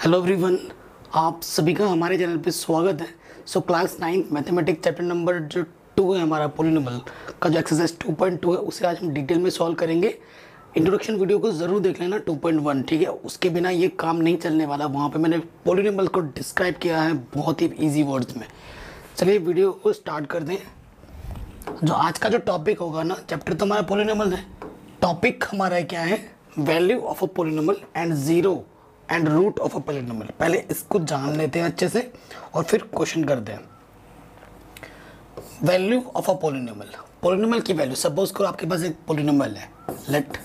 Hello everyone, आप सभी का हमारे चैनल पे स्वागत है। क्लास 9 मैथमेटिक्स चैप्टर नंबर जो 2 है हमारा पॉलिनोमियल का जो एक्सरसाइज 2.2 है उसे आज हम डिटेल में सॉल्व करेंगे। इंट्रोडक्शन वीडियो को ज़रूर देख लेना 2.1, ठीक है। उसके बिना ये काम नहीं चलने वाला। वहाँ पे मैंने पॉलिनोमियल को डिस्क्राइब किया है बहुत ही ईजी वर्ड्स में। चलिए वीडियो को स्टार्ट कर दें। जो आज का जो टॉपिक होगा ना, चैप्टर तो हमारा पॉलिनोमियल है, टॉपिक हमारा क्या है, value of a polynomial and zero and root of a polynomial. पहले इसको जान लेते हैं अच्छे से और फिर क्वेश्चन करते हैं। Value of a polynomial, polynomial की वैल्यू। सपोज करो आपके पास एक पॉलिनोमियल है, लेट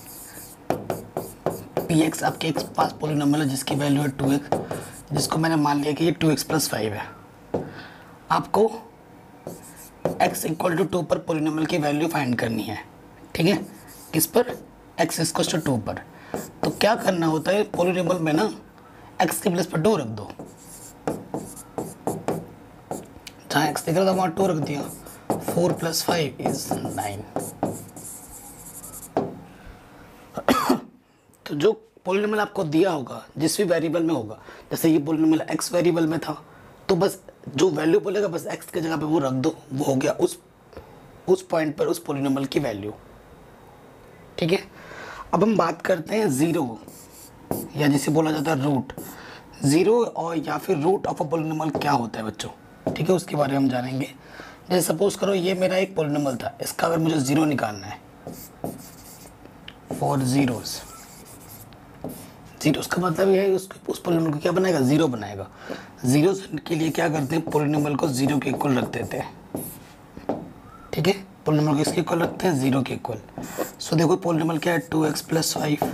पी एक्स आपके पास पॉलिनोमियल है जिसकी वैल्यू है 2x, जिसको मैंने मान लिया कि ये 2x + 5 है। आपको x = 2 पर पॉलिनोमियल की वैल्यू फाइंड करनी है, ठीक है। किस पर? x = 2 पर। तो क्या करना होता है पॉलिनोमियल में ना, x के प्लेस पर 2 रख दो। जहाँ x दिख रहा था वहाँ 2 रख दिया। 4 + 5 = 9। तो जो पॉलिनोमियल आपको दिया होगा जिस भी वेरिएबल में होगा, जैसे ये पॉलिनोमियल x वेरिएबल में था, तो बस जो वैल्यू बोलेगा बस x की जगह पे वो रख दो, वो हो गया उस पॉइंट पर उस पॉलिनोमियल की वैल्यू, ठीक है। अब हम बात करते हैं ज़ीरो, या जिसे बोला जाता है रूट। ज़ीरो और या फिर रूट ऑफ अ पॉलिनोमियल क्या होता है बच्चों, ठीक है, उसके बारे में हम जानेंगे। जैसे सपोज करो ये मेरा एक पॉलिनोमियल था, इसका अगर मुझे ज़ीरो निकालना है, फॉर ज़ीरोज़, का मतलब ये है उस पॉलिनोमियल को क्या बनाएगा, ज़ीरो बनाएगा। ज़ीरो के लिए क्या करते हैं, पॉलिनोमियल को ज़ीरो के इक्वल रख देते हैं, ठीक है। पॉलिनोमियल को इसके इक्वल रखते हैं, ज़ीरो के इक्वल। सो देखो पॉलिनोमियल क्या है, 2x + 5,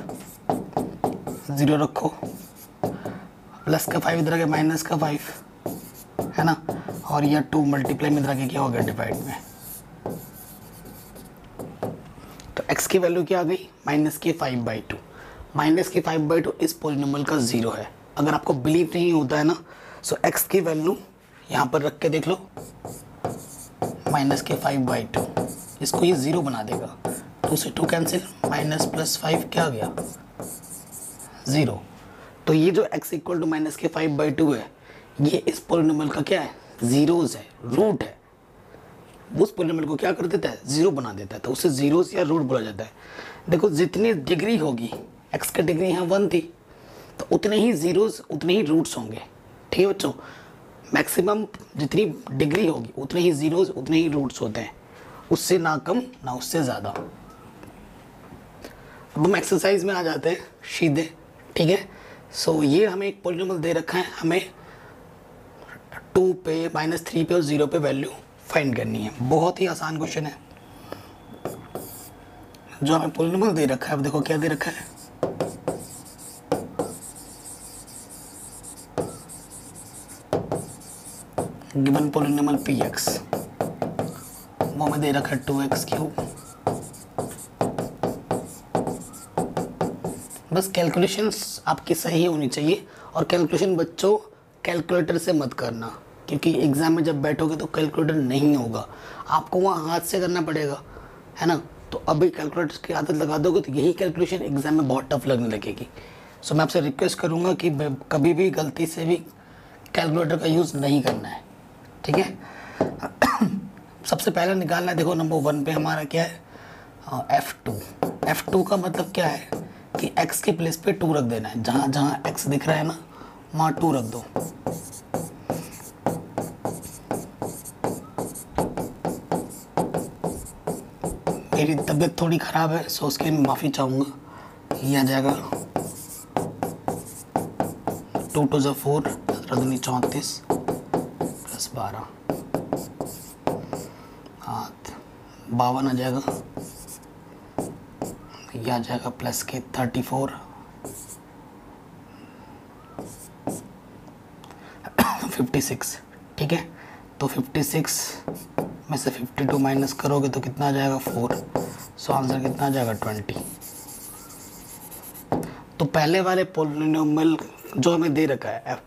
ज़ीरो रखो, प्लस का 5 इधर आ गया, माइनस का 5 है ना, और यह 2 मल्टीप्लाई में इधर आके क्या हो गया, डिवाइड में। तो x की वैल्यू क्या आ गई, -5/2। -5/2 इस पॉलिनोमियल का ज़ीरो है। अगर आपको बिलीव नहीं होता है ना, सो x की वैल्यू यहाँ पर रख के देख लो, -5/2, इसको ये ज़ीरो बना देगा। 2 से 2 कैंसिल, माइनस प्लस 5 क्या आ गया, ज़ीरो। तो ये जो x = -5/2 है, ये इस पॉलिनोमियल का क्या है, ज़ीरोज़ है, रूट है। उस पॉलिनोमियल को क्या कर देता है, ज़ीरो बना देता है, तो उसे ज़ीरोज़ या रूट बोला जाता है। देखो जितनी डिग्री होगी, x की डिग्री यहाँ 1 थी, तो उतने ही ज़ीरोज़ उतने ही रूट्स होंगे, ठीक है बच्चों। मैक्सिमम जितनी डिग्री होगी उतने ही ज़ीरोज़ उतने ही रूट्स होते हैं, उससे ना कम ना उससे ज़्यादा। अब हम एक्सरसाइज में आ जाते हैं सीधे, ठीक है। सो ये हमें एक पॉलिनोमियल दे रखा है, हमें 2 पे, -3 पे और 0 पे वैल्यू फाइंड करनी है। बहुत ही आसान क्वेश्चन है। जो हमें पॉलिनोमियल दे रखा है, अब देखो क्या दे रखा है, गिवन पॉलिनोमियल px, वो हमें दे रखा है 2x3। बस कैलकुलेशंस आपकी सही होनी चाहिए, और कैलकुलेशन बच्चों कैलकुलेटर से मत करना, क्योंकि एग्ज़ाम में जब बैठोगे तो कैलकुलेटर नहीं होगा, आपको वहाँ हाथ से करना पड़ेगा, है ना। तो अभी कैलकुलेटर की आदत लगा दोगे तो यही कैलकुलेशन एग्ज़ाम में बहुत टफ लगने लगेगी। सो मैं आपसे रिक्वेस्ट करूँगा कि कभी भी गलती से भी कैलकुलेटर का यूज़ नहीं करना है, ठीक है। सबसे पहले निकालना है, देखो नंबर 1 पे हमारा क्या है, F2। F2 का मतलब क्या है कि x के प्लेस पे 2 रख देना है। जहाँ जहाँ x दिख रहा है ना, वहाँ 2 रख दो। मेरी तबीयत थोड़ी ख़राब है, सो उसके लिए माफ़ी चाहूँगा। ये आ जाएगा 2 × 4 = 34 + 12 52 आ जाएगा। यह आ जाएगा प्लस के 34 56, ठीक है। तो 56 में से 52 माइनस करोगे तो कितना आ जाएगा, 4। सो आंसर कितना आ जाएगा, 20। तो पहले वाले पॉलिनोमियल जो हमें दे रखा है,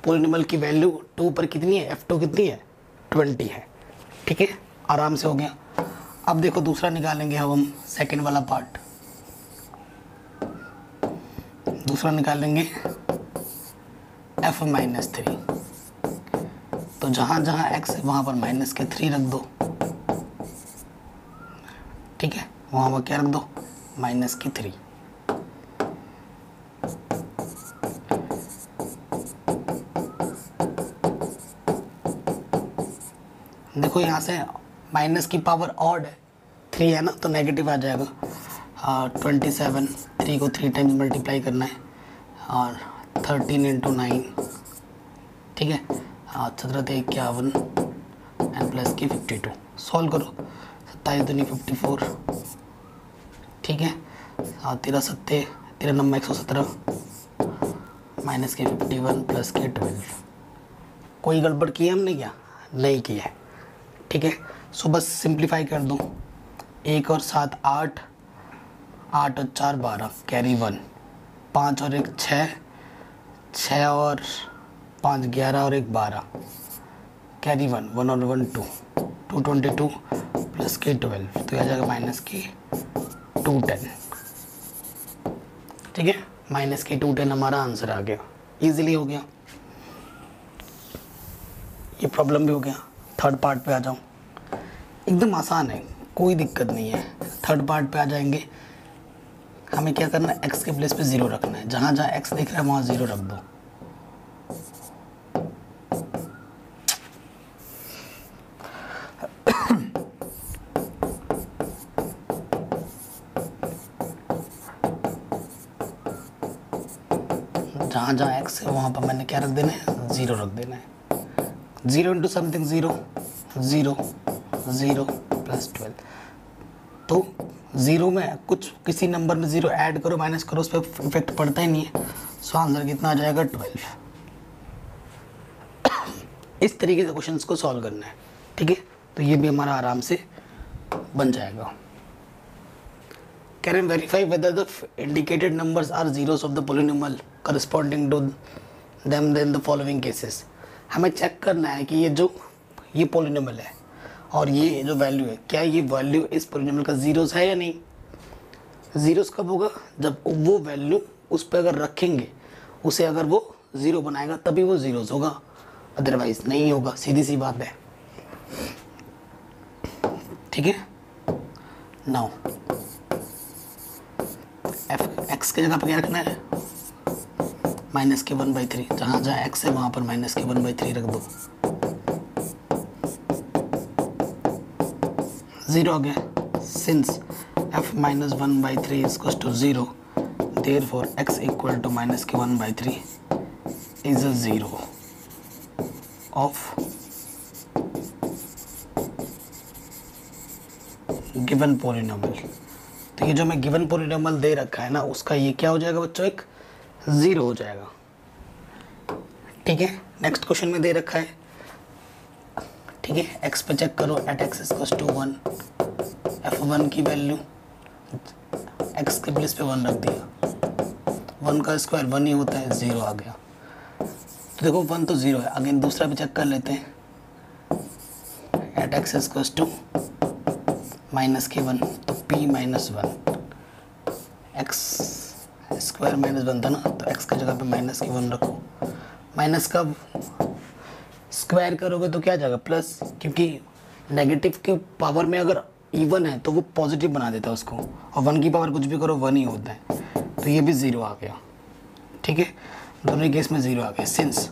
पॉलिनोमियल की वैल्यू 2 पर कितनी है, F2 कितनी है, 20 है, ठीक है, आराम से हो गया। अब देखो दूसरा निकालेंगे हम सेकंड वाला पार्ट। दूसरा निकालेंगे f माइनस 3। तो जहाँ जहाँ x है वहाँ पर माइनस के 3 रख दो, ठीक है, वहाँ पर क्या रख दो, माइनस की 3। देखो यहाँ से माइनस की पावर ऑड है, 3 है ना, तो नेगेटिव आ जाएगा। 27, 3 को 3 टाइम्स मल्टीप्लाई करना है, और 13 इंटू 9, ठीक है, 17 × 51 एंड प्लस की 52। सॉल्व करो, 27 दूनी 54, ठीक है, 13 सत्ते 13 नंबर 117 माइनस के 51 प्लस के 12। कोई गड़बड़ की है हमने क्या? नहीं की है, ठीक है। सो बस सिंप्लीफाई कर दो, 1 और 7 8, 8 और 4 12, कैरी 1, 5 और 1 6, 6 और 5 11 और 1 12, कैरी 1, 1 और 1 2, 222 प्लस के 12, तो यह आ जाएगा माइनस के 210, ठीक है। माइनस के 210 हमारा आंसर आ गया, इजीली हो गया, ये प्रॉब्लम भी हो गया। थर्ड पार्ट पे आ जाऊँ, एकदम आसान है, कोई दिक्कत नहीं है। थर्ड पार्ट पे आ जाएंगे, हमें क्या करना है, x के प्लेस पे 0 रखना है, जहाँ जहाँ x दिख रहा है वहाँ 0 रख दो। जहाँ जहाँ x है वहाँ पर मैंने क्या रख देना है, 0 रख देना है। 0 इंटू समथिंग 0, 0 0 प्लस 12। तो 0 में कुछ किसी नंबर में 0 ऐड करो माइनस करो, उस पर इफेक्ट पड़ता ही नहीं है। सो आंसर कितना आ जाएगा, 12। इस तरीके से क्वेश्चंस को सॉल्व करना है, ठीक है। तो ये भी हमारा आराम से बन जाएगा। Can verify whether the indicated numbers are zeros of the polynomial corresponding to them then the following cases. हमें चेक करना है कि ये पॉलिनोमियल है और ये जो वैल्यू है, क्या ये वैल्यू इस पॉलिनोमियल का जीरोस है या नहीं। जीरोस कब होगा, जब वो वैल्यू उस पर अगर रखेंगे, उसे अगर वो ज़ीरो बनाएगा तभी वो जीरोस होगा, अदरवाइज नहीं होगा, सीधी सी बात है, ठीक है। नाउ एक्स के जगह पर क्या रखना है, माइनस के 1/3, जहाँ जहाँ एक्स है वहाँ पर माइनस के 1/3 रख दो। 0 आ गया, since f minus 1/3 equals to 0, therefore x equal to minus के 1/3 is a zero of given polynomial. तो ये जो मैं गिवन पॉलिनोमियल दे रखा है ना, उसका ये क्या हो जाएगा बच्चों, एक ज़ीरो हो जाएगा, ठीक है। नेक्स्ट क्वेश्चन में दे रखा है, ठीक है, एक्स पे चेक करो, eight X equals to 1, f1 की वैल्यू एक्स के प्लेस पे 1 रख दिया, 1 का स्क्वायर 1 ही होता है, 0 आ गया। तो देखो 1 तो 0 है, अगेन दूसरा भी चेक कर लेते हैं, at X equals to minus के 1, तो p minus 1, X square minus 1 था ना, तो x की जगह पे माइनस के 1 रखो। माइनस का स्क्वायर करोगे तो क्या आ जाएगा, प्लस, क्योंकि नेगेटिव के पावर में अगर इवन है तो वो पॉजिटिव बना देता है उसको, और 1 की पावर कुछ भी करो 1 ही होता है, तो ये भी 0 आ गया, ठीक है। दोनों ही केस में 0 आ गया, since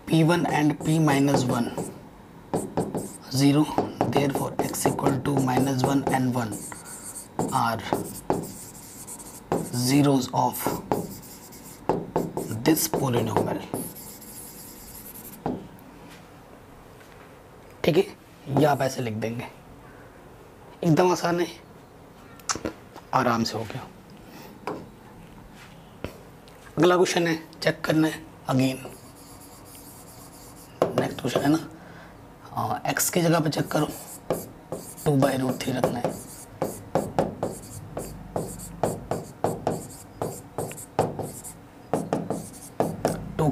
p1 and p minus 1 0, therefore x equal to minus 1 and 1 are zeros of this polynomial, ठीक है। ये आप ऐसे लिख देंगे, एकदम आसान है, आराम से हो गया। अगला क्वेश्चन है, चेक करना है अगेन, नेक्स्ट क्वेश्चन है ना, x की जगह पे चेक करो, 2/√3 रखना है,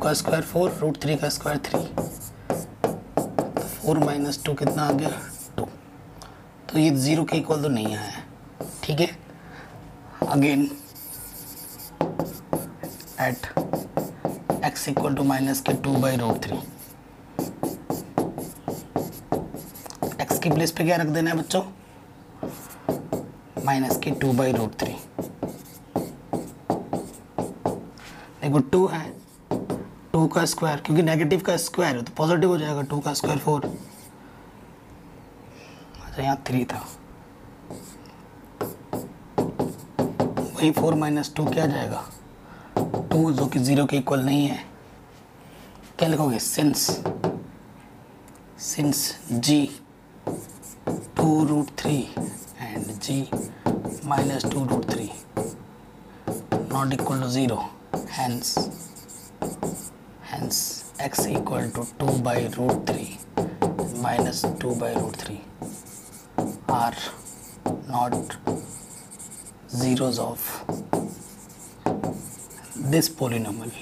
का स्क्वायर 4, √3 का स्क्वायर 3, 4 माइनस 2 कितना आ गया, 2। तो ये 0 के इक्वल तो नहीं आया है, ठीक है। Again at x equal to minus के 2/√3। x की प्लेस पे क्या रख देना है बच्चों, माइनस के 2/√3। देखो 2 है, 2 का स्क्वायर, क्योंकि नेगेटिव का स्क्वायर है तो पॉजिटिव हो जाएगा, 2 का स्क्वायर 4। अच्छा यहाँ 3 था, वही 4 - 2 क्या जाएगा 2, जो कि 0 के इक्वल नहीं है। क्या लिखोगे, since g 2√3 and g -2√3 not equal to 0, hence x equal to 2/√3 minus 2/√3 are not zeros of this polynomial।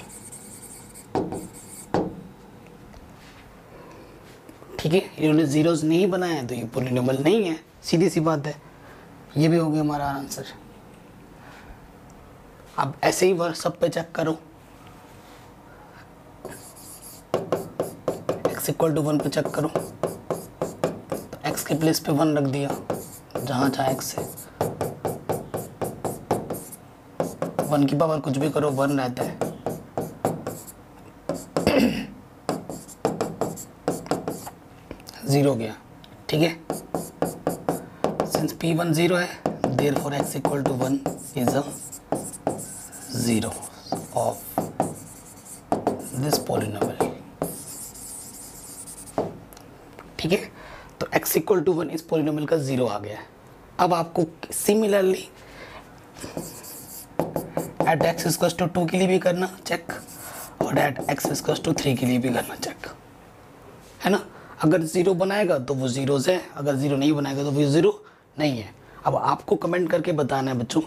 ठीक है, इन्होंने जीरोस नहीं बनाए हैं तो ये पोलिनोमियल नहीं है, सीधी सी बात है। ये भी हो गया हमारा आंसर। अब ऐसे ही वर्ड सब पे चेक करो, x इक्वल टू 1 पे चेक करो तो x के प्लेस पे 1 रख दिया, जहाँ जहाँ x है 1 की पावर कुछ भी करो 1 रहता है। जीरो गया, ठीक है। सिंस p1 0 है, therefore x equal to 1 is a zero of this polynomial. ठीक है, तो x इक्वल टू 1 इस पॉलिनोमियल का जीरो आ गया है। अब आपको similarly at x equal to 2 के लिए भी करना चेक और एट x इक्वल टू 3 के लिए भी करना चेक, है ना। अगर ज़ीरो बनाएगा तो वो ज़ीरोज़ है, अगर ज़ीरो नहीं बनाएगा तो वो ज़ीरो नहीं है। अब आपको कमेंट करके बताना है बच्चों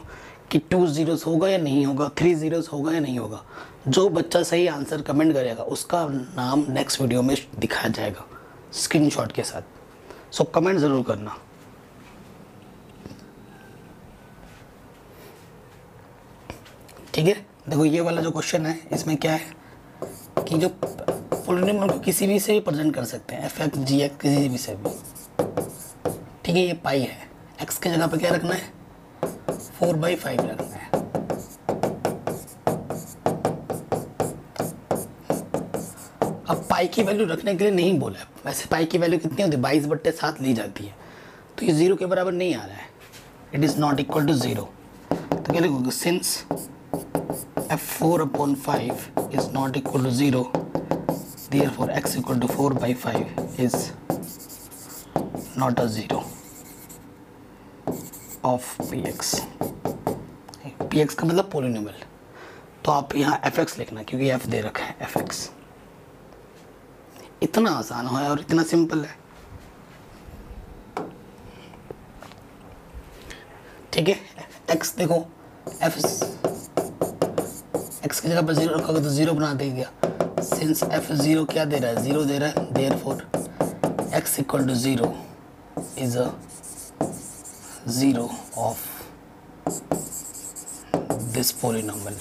कि 2 ज़ीरोज़ होगा या नहीं होगा, 3 ज़ीरोज़ होगा या नहीं होगा। जो बच्चा सही आंसर कमेंट करेगा उसका नाम नेक्स्ट वीडियो में दिखाया जाएगा स्क्रीनशॉट के साथ। सो कमेंट ज़रूर करना। ठीक है, देखो ये वाला जो क्वेश्चन है इसमें क्या है कि जो पॉलिनोमियल को किसी भी से भी प्रेजेंट कर सकते हैं, f(x) g(x) किसी भी से भी। ठीक है, ये पाई है, x के जगह पे क्या रखना है 4/5 रखना है। अब पाई की वैल्यू रखने के लिए नहीं बोला है, वैसे पाई की वैल्यू कितनी होती है 22/7 ली जाती है, तो ये 0 के बराबर नहीं आ रहा है, it is not equal to 0। तो क्या लिखोगे, since f4/5 is not equal to 0, therefore x equal to 4/5 is not a zero of px। px का मतलब पोलिनोमियल, तो आप यहाँ fx लिखना क्योंकि f दे रखा है fx। इतना आसान है और इतना सिंपल है। ठीक है, x देखो x की जगह पर 0 रखोगे तो 0 बना देगा। सिंस f0 क्या दे रहा है 0 दे रहा है, therefore x equal to 0 is a zero of this polynomial.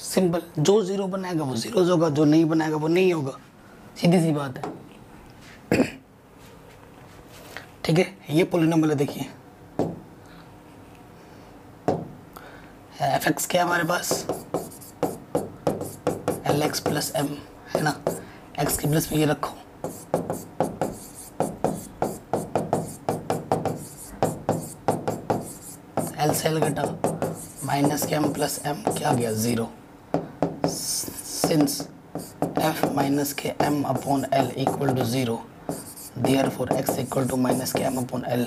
Simple, जो 0 बनाएगा वो 0 होगा, जो नहीं बनाएगा वो नहीं होगा, सीधी सी बात है। ठीक है, ये पॉलिनोमियल है, देखिए fx क्या है हमारे पास lx प्लस m, है ना। x की प्लस पे ये रखो, l से l घटा, माइनस के m प्लस m क्या गया 0। सिंस f माइनस के m upon l equal to 0, therefore x equal to minus के m upon l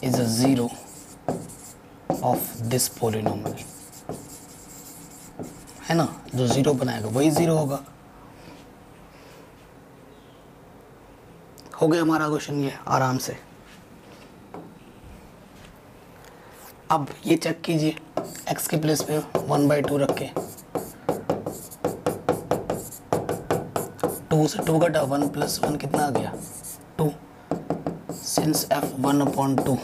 is a zero of this polynomial, है ना। जो 0 बनाएगा वही 0 होगा। हो गया हमारा क्वेश्चन ये आराम से। अब ये चेक कीजिए, x के प्लेस पे 1/2 रख के 2 से 2 घटा 1 + 1 कितना आ गया 2। सिंस f 1/2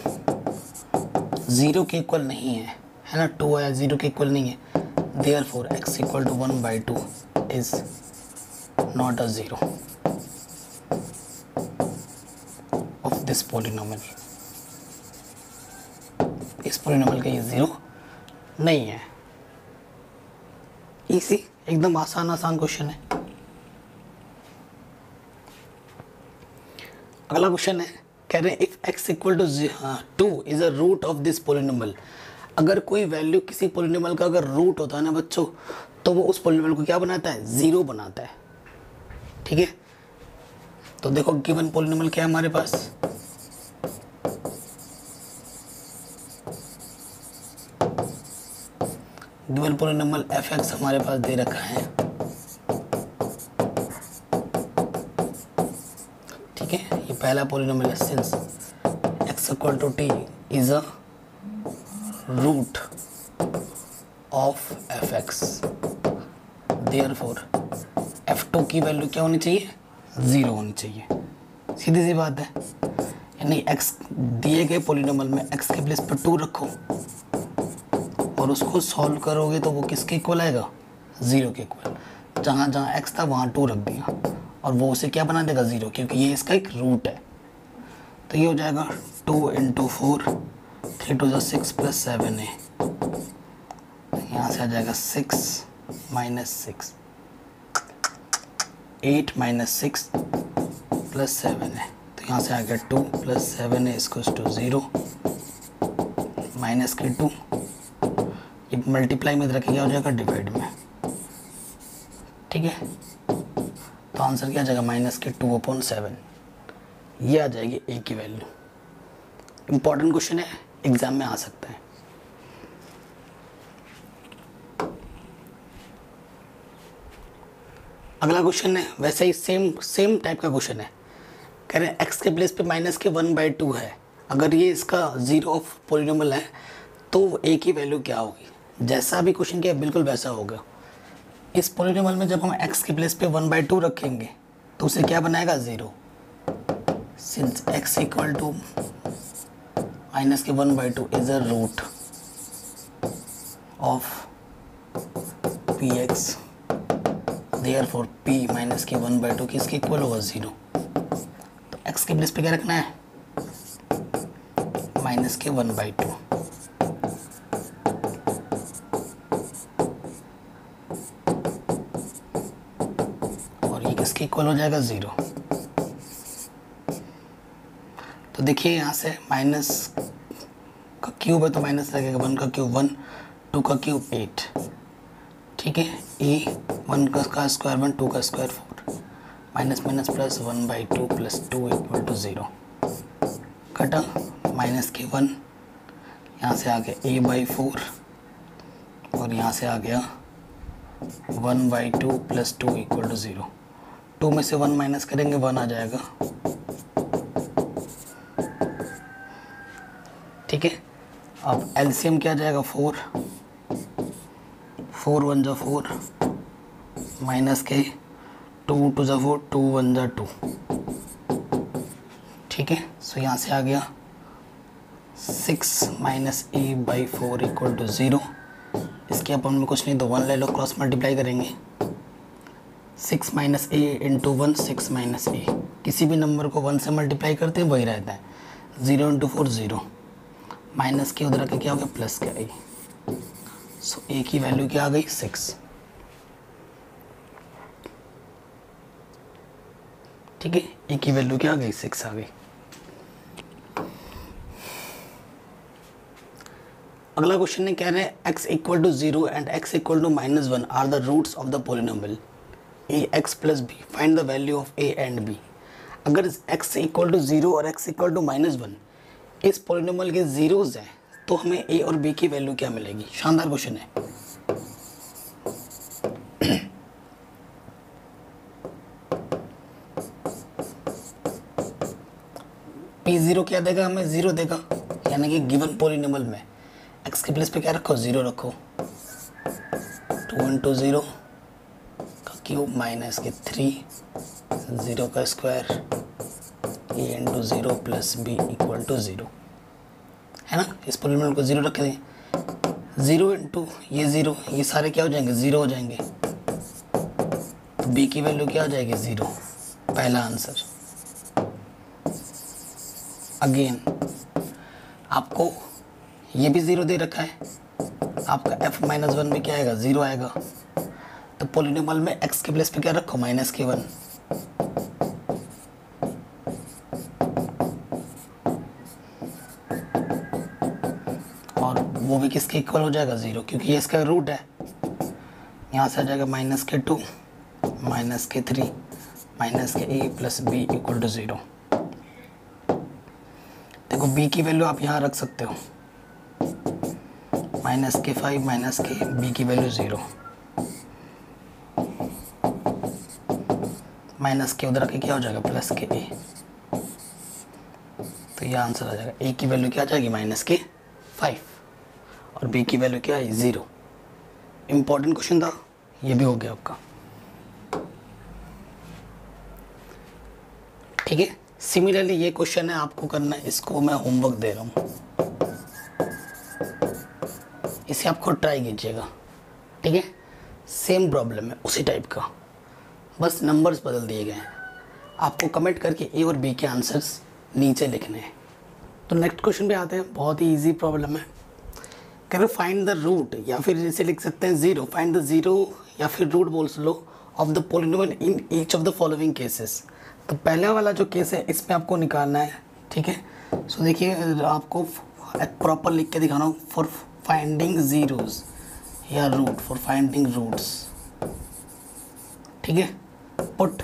0 के इक्वल नहीं है है ना, 2 आया, 0 के इक्वल नहीं है। Therefore x equal to 1/2 is not a zero of this polynomial. इस पॉलिनोमियल का ये ज़ीरो नहीं है। इसी एकदम आसान क्वेश्चन है। अगला क्वेश्चन है, कह रहे हैं if x equal to 2 is a root of this polynomial. अगर कोई वैल्यू किसी पॉलिनोमियल का अगर रूट होता है ना बच्चों, तो वो उस पॉलिनोमियल को क्या बनाता है, ज़ीरो बनाता है। ठीक है, तो देखो गिवन पॉलिनोमियल क्या है हमारे पास, गिवन पॉलिनोमियल f(x) हमारे पास दे रखा है। ठीक है, ये पहला पॉलिनोमियल है, since x equal to t is a root of f(x), therefore f2 की वैल्यू क्या होनी चाहिए, ज़ीरो होनी चाहिए। सीधी सी बात है, यानी x दिए गए पॉलिनोमियल में x के प्लेस पर 2 रखो और उसको सॉल्व करोगे तो वो किसके इक्वल आएगा, ज़ीरो के इक्वल। जहाँ जहाँ x था वहाँ 2 रख दिया और वो उसे क्या बना देगा, ज़ीरो, क्योंकि ये इसका एक रूट है। तो ये हो जाएगा 2 × 4, 3 2 6 + 7 है, यहाँ से आ जाएगा 6 - 6, 8 - 6 + 7 है, तो यहाँ से आ गया 2 + 7 है = 0, माइनस के 2, ये मल्टीप्लाई में रखें क्या हो जाएगा, डिवाइड में। ठीक है, तो आंसर क्या आ जाएगा, -2/7। ये आ जाएगी ए की वैल्यू। इंपॉर्टेंट क्वेश्चन है, एग्जाम में आ सकता है। अगला क्वेश्चन है वैसे ही सेम टाइप का क्वेश्चन है। कह रहे हैं x के प्लेस पे -1/2 है। अगर ये इसका ज़ीरो ऑफ पॉलिनोमियल है तो a की वैल्यू क्या होगी। जैसा भी क्वेश्चन किया बिल्कुल वैसा होगा। इस पॉलिनोमियल में जब हम x के प्लेस पे 1/2 रखेंगे तो उसे क्या बनाएगा, zero. Since x equal to -1/2 is a root of px, therefore p -1/2 किसके इक्वल होगा, ज़ीरो। तो x के प्लेस पे क्या रखना है, -1/2। इसके इक्वल हो जाएगा, ज़ीरो। तो देखिए यहाँ से माइनस का क्यूब है तो माइनस लगेगा, 1 का क्यूब 1, 2 का क्यूब 8। ठीक है, ए 1 का स्क्वायर 1, 2 का स्क्वायर 4, माइनस माइनस प्लस 1/2 + 2 = 0। कटा, माइनस के 1, यहाँ से आ गया a/4 और यहाँ से आ गया 1/2 + 2 = 0। 2 में से 1 माइनस करेंगे 1 आ जाएगा। ठीक है, अब एलसीएम क्या आ जाएगा, 4 1 × 4 माइनस के 2 2 × 4, 2 1 × 2। ठीक है, सो यहाँ से आ गया 6 - a/4 = 0। इसके अपन में कुछ नहीं तो 1 ले लो, क्रॉस मल्टीप्लाई करेंगे। 6 - a × 1 6 - a, किसी भी नंबर को 1 से मल्टीप्लाई करते हैं वही रहता है। 0 × 4 0, माइनस के उधर के क्या हो गया, प्लस के आई। सो a की वैल्यू क्या आ गई, 6। ठीक है, a की वैल्यू क्या आ गई, 6 आ गई। अगला क्वेश्चन है, कह रहे हैं x = 0 and x = -1 are the roots of the polynomial ax + b, find the value of a and b। अगर x = 0 और x = -1 इस पॉलिनोमियल के ज़ीरोज़ हैं तो हमें a और b की वैल्यू क्या मिलेगी। शानदार क्वेश्चन है। p0 क्या देगा, हमें 0 देगा, यानी कि गिवन पॉलिनोमियल में x के प्लेस पे क्या रखो, 0 रखो। 2 × 0 का क्यूब माइनस के 3, 0 का स्क्वायर, a × 0 + b = 0, है ना। इस पॉलिनोमियल को 0 रख दें, 0 इंटू ये 0, ये सारे क्या हो जाएंगे, 0 हो जाएंगे। तो b की वैल्यू क्या हो जाएगी, 0, पहला आंसर। अगेन आपको ये भी 0 दे रखा है, आपका f-1 भी क्या आएगा, 0 आएगा। तो पॉलिनोमियल में x के प्लेस पे क्या रखो, -k1। और वो भी किसके इक्वल हो जाएगा, 0, क्योंकि ये इसका रूट है। यहाँ से आ जाएगा -k2 -k3 -ka plus b equal to 0। देखो b की वैल्यू आप यहाँ रख सकते हो, -k5 -k, b की वैल्यू 0, -k उधर आके क्या हो जाएगा, +ka। तो ये आंसर आ जाएगा। a की वैल्यू क्या आ जाएगी, -k5 और b की वैल्यू क्या है, 0। इम्पोर्टेंट क्वेश्चन था, ये भी हो गया आपका। ठीक है, सिमिलरली ये क्वेश्चन है, आपको करना है, इसको मैं होमवर्क दे रहा हूँ, इसे आप खुद ट्राई कीजिएगा। ठीक है, सेम प्रॉब्लम है उसी टाइप का, बस नंबर्स बदल दिए गए हैं। आपको कमेंट करके ए और बी के आंसर्स नीचे लिखने हैं। तो नेक्स्ट क्वेश्चन पे आते हैं, बहुत ही इजी प्रॉब्लम है। कह रहे फाइंड द रूट, या फिर जैसे लिख सकते हैं 0, फाइंड द 0 या फिर रूट बोल लो of the polynomial in each of the following cases. तो पहले वाला जो केस है इसमें आपको निकालना है। ठीक है, सो देखिए आपको प्रॉपर लिख के दिखाना हूँ, फॉर फाइंडिंग जीरोस या रूट, फॉर फाइंडिंग रूट्स। ठीक है, पुट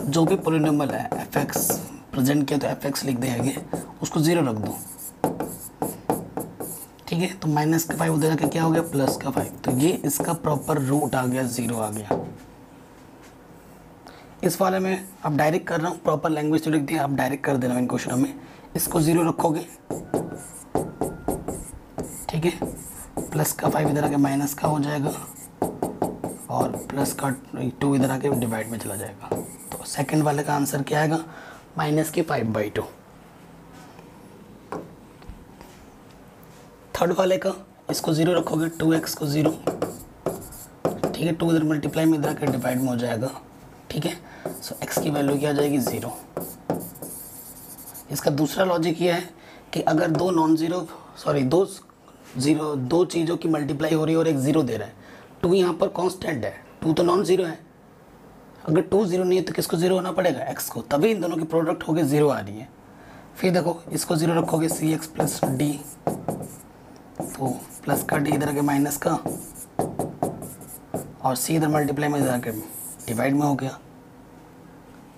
जो भी पॉलिनोमियल है f(x) प्रेजेंट किया तो f(x) लिख देंगे, उसको 0 रख दो। ठीक है, तो -5 उधर के क्या हो गया, +5, तो ये इसका प्रॉपर रूट आ गया, 0 आ गया। इस वाले में अब डायरेक्ट कर रहा हूँ, प्रॉपर लैंग्वेज तो लिख दिया, आप डायरेक्ट कर देना इन क्वेश्चनों में। इसको 0 रखोगे, ठीक है, +5 इधर आके माइनस का हो जाएगा और +2 इधर आके डिवाइड में चला जाएगा। तो सेकंड वाले का आंसर क्या आएगा, -5/2। थर्ड वाले का इसको 0 रखोगे, 2x को 0, ठीक है, 2 इधर मल्टीप्लाई में इधर आके डिवाइड में हो जाएगा। ठीक है, सो x की वैल्यू क्या आ जाएगी, 0। इसका दूसरा लॉजिक ये है कि अगर दो चीज़ों की मल्टीप्लाई हो रही है और एक 0 दे रहा है, 2 यहाँ पर कांस्टेंट है, 2 तो नॉन ज़ीरो है। अगर 2 0 नहीं है तो किसको 0 होना पड़ेगा, x को, तभी इन दोनों की प्रोडक्ट होकर 0 आ रही है। फिर देखो इसको 0 रखोगे, cx प्लस डी, तो प्लस का डी इधर आके माइनस का और c इधर मल्टीप्लाई में इधर आके डिवाइड में हो गया।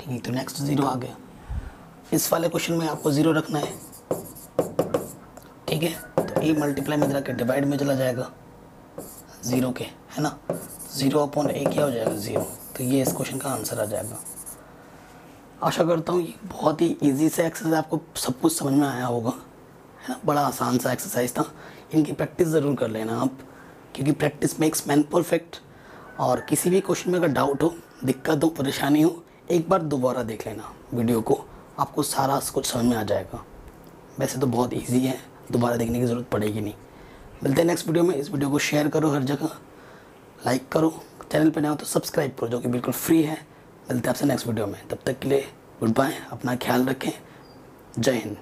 ठीक है, तो नेक्स्ट 0 आ गया। इस वाले क्वेश्चन में आपको 0 रखना है। ठीक है, तो a मल्टीप्लाई में इधर आके डिवाइड में चला जाएगा 0 के, है ना, 0/a क्या हो जाएगा, 0। तो ये इस क्वेश्चन का आंसर आ जाएगा। आशा करता हूँ ये बहुत ही इजी सा एक्सरसाइज, आपको सब कुछ समझ में आया होगा, है ना। बड़ा आसान सा एक्सरसाइज था, इनकी प्रैक्टिस ज़रूर कर लेना आप, क्योंकि प्रैक्टिस मेक्स मैन परफेक्ट। और किसी भी क्वेश्चन में अगर डाउट हो, दिक्कत हो, परेशानी हो, एक बार दोबारा देख लेना वीडियो को, आपको सारा कुछ समझ में आ जाएगा। वैसे तो बहुत ईजी है, दोबारा देखने की ज़रूरत पड़ेगी नहीं। मिलते हैं नेक्स्ट वीडियो में। इस वीडियो को शेयर करो हर जगह, लाइक करो, चैनल पर नए हो तो सब्सक्राइब करो, जो कि बिल्कुल फ्री है। मिलते हैं आपसे नेक्स्ट वीडियो में, तब तक के लिए गुड बाय, अपना ख्याल रखें, जय हिंद।